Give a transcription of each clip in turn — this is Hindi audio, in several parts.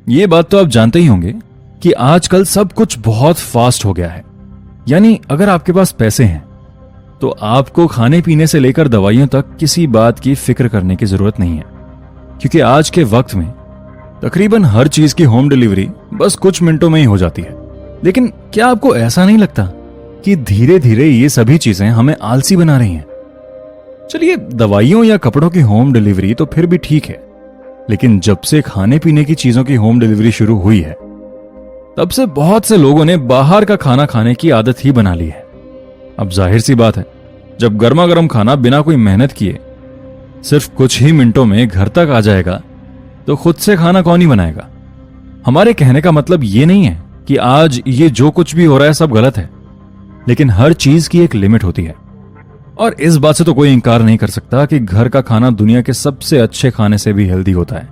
ये बात तो आप जानते ही होंगे कि आजकल सब कुछ बहुत फास्ट हो गया है। यानी अगर आपके पास पैसे हैं तो आपको खाने पीने से लेकर दवाइयों तक किसी बात की फिक्र करने की जरूरत नहीं है, क्योंकि आज के वक्त में तकरीबन हर चीज की होम डिलीवरी बस कुछ मिनटों में ही हो जाती है। लेकिन क्या आपको ऐसा नहीं लगता कि धीरे धीरे ये सभी चीजें हमें आलसी बना रही हैं? चलिए, दवाइयों या कपड़ों की होम डिलीवरी तो फिर भी ठीक है, लेकिन जब से खाने पीने की चीजों की होम डिलीवरी शुरू हुई है तब से बहुत से लोगों ने बाहर का खाना खाने की आदत ही बना ली है। अब जाहिर सी बात है, जब गर्मा गर्म खाना बिना कोई मेहनत किए सिर्फ कुछ ही मिनटों में घर तक आ जाएगा तो खुद से खाना कौन ही बनाएगा? हमारे कहने का मतलब ये नहीं है कि आज ये जो कुछ भी हो रहा है सब गलत है, लेकिन हर चीज की एक लिमिट होती है। और इस बात से तो कोई इंकार नहीं कर सकता कि घर का खाना दुनिया के सबसे अच्छे खाने से भी हेल्दी होता है।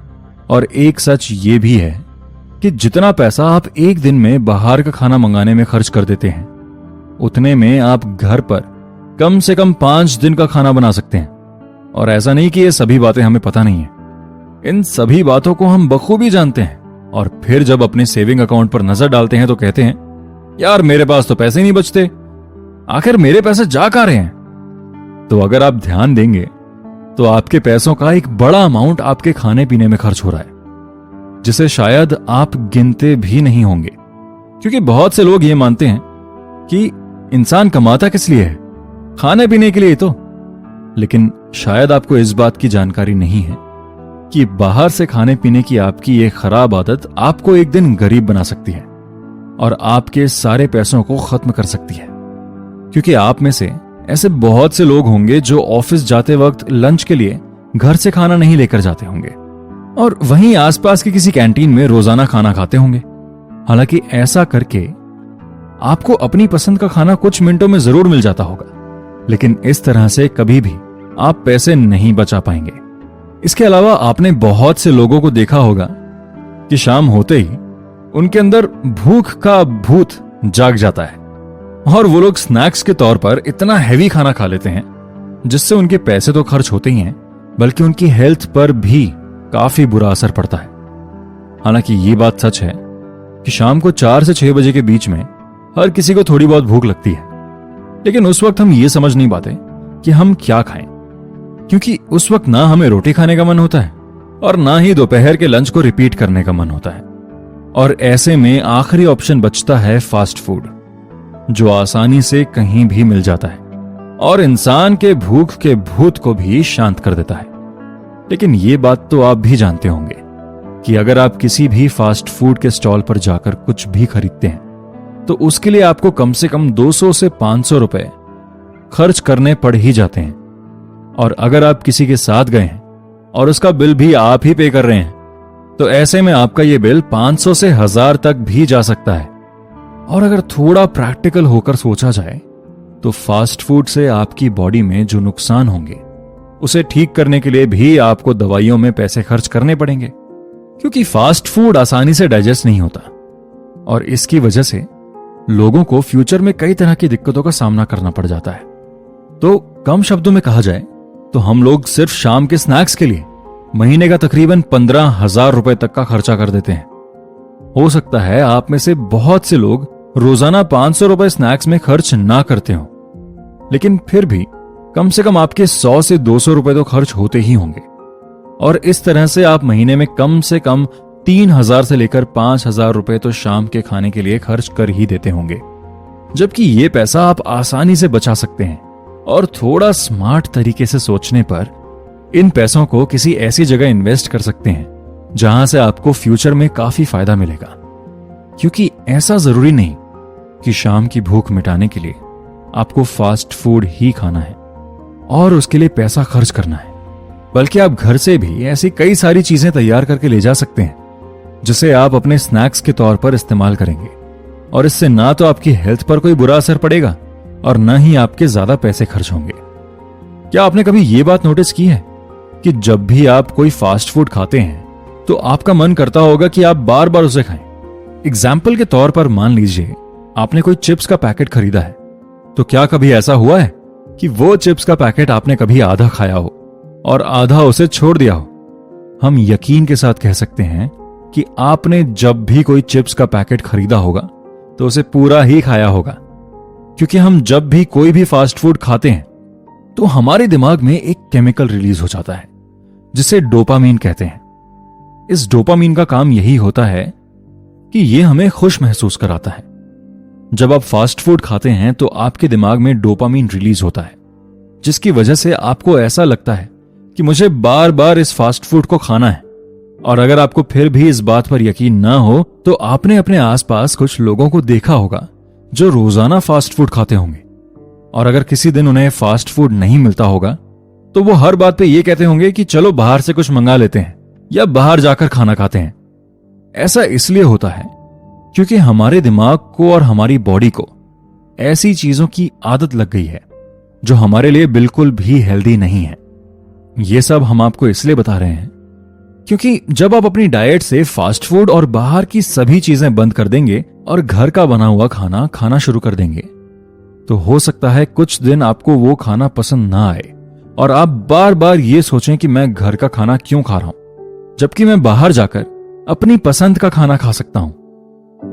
और एक सच ये भी है कि जितना पैसा आप एक दिन में बाहर का खाना मंगाने में खर्च कर देते हैं, उतने में आप घर पर कम से कम 5 दिन का खाना बना सकते हैं। और ऐसा नहीं कि ये सभी बातें हमें पता नहीं है, इन सभी बातों को हम बखूबी जानते हैं। और फिर जब अपने सेविंग अकाउंट पर नजर डालते हैं तो कहते हैं, यार मेरे पास तो पैसे ही नहीं बचते, आखिर मेरे पैसे जा कहां रहे हैं? तो अगर आप ध्यान देंगे तो आपके पैसों का एक बड़ा अमाउंट आपके खाने पीने में खर्च हो रहा है, जिसे शायद आप गिनते भी नहीं होंगे। क्योंकि बहुत से लोग ये मानते हैं कि इंसान कमाता किस लिए है? खाने पीने के लिए तो। लेकिन शायद आपको इस बात की जानकारी नहीं है कि बाहर से खाने पीने की आपकी ये खराब आदत आपको एक दिन गरीब बना सकती है और आपके सारे पैसों को खत्म कर सकती है। क्योंकि आप में से ऐसे बहुत से लोग होंगे जो ऑफिस जाते वक्त लंच के लिए घर से खाना नहीं लेकर जाते होंगे और वहीं आसपास की किसी कैंटीन में रोजाना खाना खाते होंगे। हालांकि ऐसा करके आपको अपनी पसंद का खाना कुछ मिनटों में जरूर मिल जाता होगा, लेकिन इस तरह से कभी भी आप पैसे नहीं बचा पाएंगे। इसके अलावा आपने बहुत से लोगों को देखा होगा कि शाम होते ही उनके अंदर भूख का भूत जाग जाता है और वो लोग स्नैक्स के तौर पर इतना हैवी खाना खा लेते हैं जिससे उनके पैसे तो खर्च होते ही हैं, बल्कि उनकी हेल्थ पर भी काफी बुरा असर पड़ता है। हालांकि ये बात सच है कि शाम को 4 से 6 बजे के बीच में हर किसी को थोड़ी बहुत भूख लगती है, लेकिन उस वक्त हम ये समझ नहीं पाते कि हम क्या खाएं, क्योंकि उस वक्त ना हमें रोटी खाने का मन होता है और ना ही दोपहर के लंच को रिपीट करने का मन होता है। और ऐसे में आखिरी ऑप्शन बचता है फास्ट फूड, जो आसानी से कहीं भी मिल जाता है और इंसान के भूख के भूत को भी शांत कर देता है। लेकिन ये बात तो आप भी जानते होंगे कि अगर आप किसी भी फास्ट फूड के स्टॉल पर जाकर कुछ भी खरीदते हैं तो उसके लिए आपको कम से कम 200 से 500 रुपए खर्च करने पड़ ही जाते हैं। और अगर आप किसी के साथ गए हैं और उसका बिल भी आप ही पे कर रहे हैं तो ऐसे में आपका यह बिल 500 से 1000 तक भी जा सकता है। और अगर थोड़ा प्रैक्टिकल होकर सोचा जाए तो फास्ट फूड से आपकी बॉडी में जो नुकसान होंगे उसे ठीक करने के लिए भी आपको दवाइयों में पैसे खर्च करने पड़ेंगे, क्योंकि फास्ट फूड आसानी से डाइजेस्ट नहीं होता और इसकी वजह से लोगों को फ्यूचर में कई तरह की दिक्कतों का सामना करना पड़ जाता है। तो कम शब्दों में कहा जाए तो हम लोग सिर्फ शाम के स्नैक्स के लिए महीने का तकरीबन 15,000 रुपए तक का खर्चा कर देते हैं। हो सकता है आप में से बहुत से लोग रोजाना 500 रुपए स्नैक्स में खर्च ना करते हो, लेकिन फिर भी कम से कम आपके 100 से 200 रुपए तो खर्च होते ही होंगे। और इस तरह से आप महीने में कम से कम 3,000 से लेकर 5,000 रुपए तो शाम के खाने के लिए खर्च कर ही देते होंगे, जबकि ये पैसा आप आसानी से बचा सकते हैं। और थोड़ा स्मार्ट तरीके से सोचने पर इन पैसों को किसी ऐसी जगह इन्वेस्ट कर सकते हैं जहां से आपको फ्यूचर में काफी फायदा मिलेगा। क्योंकि ऐसा जरूरी नहीं कि शाम की भूख मिटाने के लिए आपको फास्ट फूड ही खाना है और उसके लिए पैसा खर्च करना है, बल्कि आप घर से भी ऐसी कई सारी चीजें तैयार करके ले जा सकते हैं जिसे आप अपने स्नैक्स के तौर पर इस्तेमाल करेंगे। और इससे ना तो आपकी हेल्थ पर कोई बुरा असर पड़ेगा और ना ही आपके ज्यादा पैसे खर्च होंगे। क्या आपने कभी यह बात नोटिस की है कि जब भी आप कोई फास्ट फूड खाते हैं तो आपका मन करता होगा कि आप बार बार उसे खाएं? एग्जाम्पल के तौर पर मान लीजिए आपने कोई चिप्स का पैकेट खरीदा है, तो क्या कभी ऐसा हुआ है कि वो चिप्स का पैकेट आपने कभी आधा खाया हो और आधा उसे छोड़ दिया हो? हम यकीन के साथ कह सकते हैं कि आपने जब भी कोई चिप्स का पैकेट खरीदा होगा तो उसे पूरा ही खाया होगा, क्योंकि हम जब भी कोई भी फास्ट फूड खाते हैं तो हमारे दिमाग में एक केमिकल रिलीज हो जाता है जिसे डोपामीन कहते हैं। इस डोपामीन का काम यही होता है कि यह हमें खुश महसूस कराता है। जब आप फास्ट फूड खाते हैं तो आपके दिमाग में डोपामीन रिलीज होता है, जिसकी वजह से आपको ऐसा लगता है कि मुझे बार बार इस फास्ट फूड को खाना है। और अगर आपको फिर भी इस बात पर यकीन ना हो तो आपने अपने आसपास कुछ लोगों को देखा होगा जो रोजाना फास्ट फूड खाते होंगे, और अगर किसी दिन उन्हें फास्ट फूड नहीं मिलता होगा तो वो हर बात पे ये कहते होंगे कि चलो बाहर से कुछ मंगा लेते हैं या बाहर जाकर खाना खाते हैं। ऐसा इसलिए होता है क्योंकि हमारे दिमाग को और हमारी बॉडी को ऐसी चीजों की आदत लग गई है जो हमारे लिए बिल्कुल भी हेल्दी नहीं है। ये सब हम आपको इसलिए बता रहे हैं क्योंकि जब आप अपनी डाइट से फास्ट फूड और बाहर की सभी चीजें बंद कर देंगे और घर का बना हुआ खाना खाना शुरू कर देंगे तो हो सकता है कुछ दिन आपको वो खाना पसंद ना आए और आप बार बार ये सोचें कि मैं घर का खाना क्यों खा रहा हूं जबकि मैं बाहर जाकर अपनी पसंद का खाना खा सकता हूं,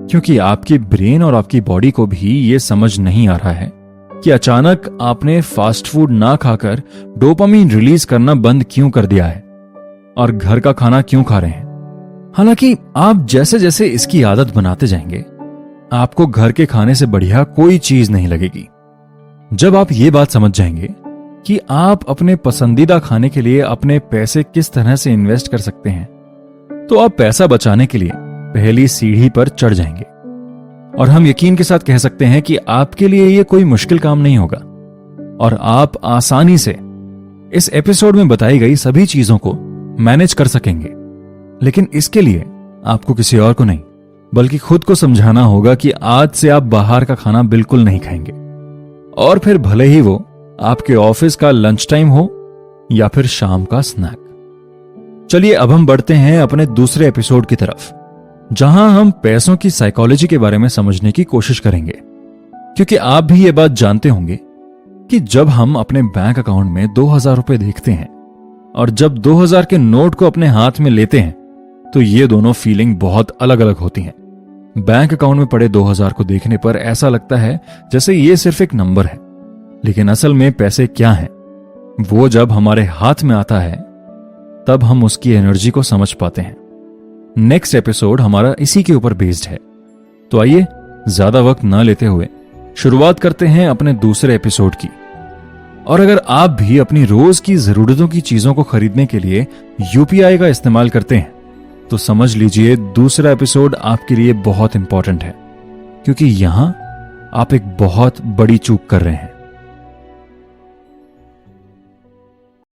क्योंकि आपकी ब्रेन और आपकी बॉडी को भी ये समझ नहीं आ रहा है कि अचानक आपने फास्ट फूड ना खाकर डोपामीन रिलीज करना बंद क्यों कर दिया है और घर का खाना क्यों खा रहे हैं। हालांकि आप जैसे जैसे इसकी आदत बनाते जाएंगे आपको घर के खाने से बढ़िया कोई चीज नहीं लगेगी। जब आप ये बात समझ जाएंगे कि आप अपने पसंदीदा खाने के लिए अपने पैसे किस तरह से इन्वेस्ट कर सकते हैं तो आप पैसा बचाने के लिए पहली सीढ़ी पर चढ़ जाएंगे। और हम यकीन के साथ कह सकते हैं कि आपके लिए यह कोई मुश्किल काम नहीं होगा और आप आसानी से इस एपिसोड में बताई गई सभी चीजों को मैनेज कर सकेंगे। लेकिन इसके लिए आपको किसी और को नहीं बल्कि खुद को समझाना होगा कि आज से आप बाहर का खाना बिल्कुल नहीं खाएंगे, और फिर भले ही वो आपके ऑफिस का लंच टाइम हो या फिर शाम का स्नैक। चलिए अब हम बढ़ते हैं अपने दूसरे एपिसोड की तरफ, जहां हम पैसों की साइकोलॉजी के बारे में समझने की कोशिश करेंगे। क्योंकि आप भी ये बात जानते होंगे कि जब हम अपने बैंक अकाउंट में 2000 रुपए देखते हैं और जब 2000 के नोट को अपने हाथ में लेते हैं तो ये दोनों फीलिंग बहुत अलग अलग होती हैं। बैंक अकाउंट में पड़े 2000 को देखने पर ऐसा लगता है जैसे ये सिर्फ एक नंबर है, लेकिन असल में पैसे क्या हैं वो जब हमारे हाथ में आता है तब हम उसकी एनर्जी को समझ पाते हैं। नेक्स्ट एपिसोड हमारा इसी के ऊपर बेस्ड है, तो आइए ज्यादा वक्त ना लेते हुए शुरुआत करते हैं अपने दूसरे एपिसोड की। और अगर आप भी अपनी रोज की जरूरतों की चीजों को खरीदने के लिए यूपीआई का इस्तेमाल करते हैं तो समझ लीजिए दूसरा एपिसोड आपके लिए बहुत इंपॉर्टेंट है, क्योंकि यहां आप एक बहुत बड़ी चूक कर रहे हैं।